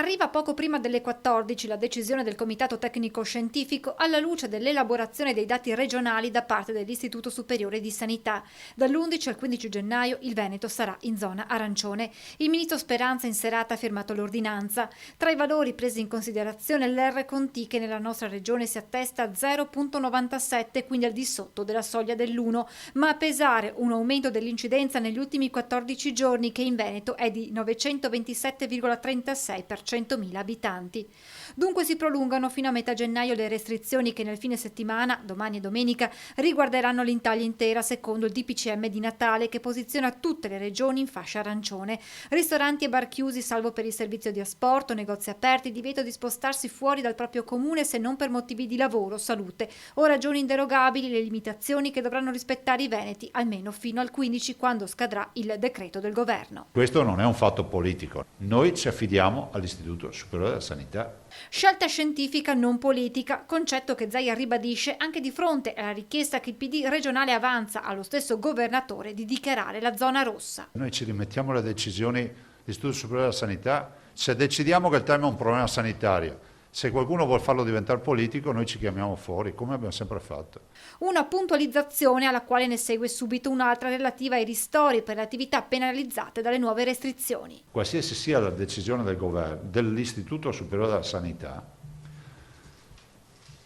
Arriva poco prima delle 14 la decisione del Comitato Tecnico Scientifico alla luce dell'elaborazione dei dati regionali da parte dell'Istituto Superiore di Sanità. Dall'11 al 15 gennaio il Veneto sarà in zona arancione. Il ministro Speranza in serata ha firmato l'ordinanza. Tra i valori presi in considerazione l'R Conti che nella nostra regione si attesta a 0,97, quindi al di sotto della soglia dell'1, ma a pesare un aumento dell'incidenza negli ultimi 14 giorni che in Veneto è di 927,36 per 100.000 abitanti. Dunque si prolungano fino a metà gennaio le restrizioni che nel fine settimana, domani e domenica, riguarderanno l'Italia intera secondo il DPCM di Natale che posiziona tutte le regioni in fascia arancione. Ristoranti e bar chiusi salvo per il servizio di asporto, negozi aperti, divieto di spostarsi fuori dal proprio comune se non per motivi di lavoro, salute o ragioni inderogabili, le limitazioni che dovranno rispettare i veneti almeno fino al 15 quando scadrà il decreto del governo. Questo non è un fatto politico, noi ci affidiamo all'Istituto Superiore della Sanità. Scelta scientifica non politica, concetto che Zaia ribadisce anche di fronte alla richiesta che il PD regionale avanza allo stesso governatore di dichiarare la zona rossa. Noi ci rimettiamo alle decisioni dell'Istituto Superiore della Sanità, se decidiamo che il tema è un problema sanitario, se qualcuno vuole farlo diventare politico noi ci chiamiamo fuori, come abbiamo sempre fatto. Una puntualizzazione alla quale ne segue subito un'altra relativa ai ristori per le attività penalizzate dalle nuove restrizioni. Qualsiasi sia la decisione del governo, dell'Istituto Superiore della Sanità,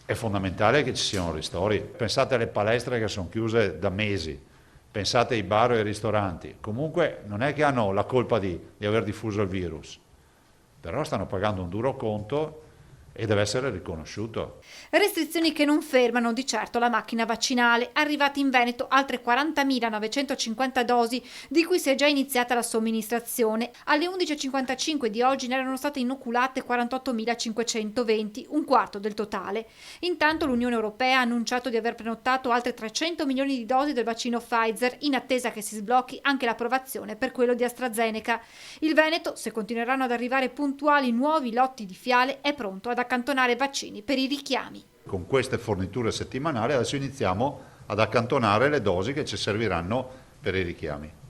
è fondamentale che ci siano ristori. Pensate alle palestre che sono chiuse da mesi, pensate ai bar e ai ristoranti. Comunque non è che hanno la colpa di aver diffuso il virus, però stanno pagando un duro conto e deve essere riconosciuto. Restrizioni che non fermano di certo la macchina vaccinale. Arrivate in Veneto altre 40.950 dosi, di cui si è già iniziata la somministrazione. Alle 11.55 di oggi ne erano state inoculate 48.520, un quarto del totale. Intanto l'Unione Europea ha annunciato di aver prenotato altre 300 milioni di dosi del vaccino Pfizer, in attesa che si sblocchi anche l'approvazione per quello di AstraZeneca. Il Veneto, se continueranno ad arrivare puntuali nuovi lotti di fiale, è pronto ad accantonare vaccini per i richiami. Con queste forniture settimanali adesso iniziamo ad accantonare le dosi che ci serviranno per i richiami.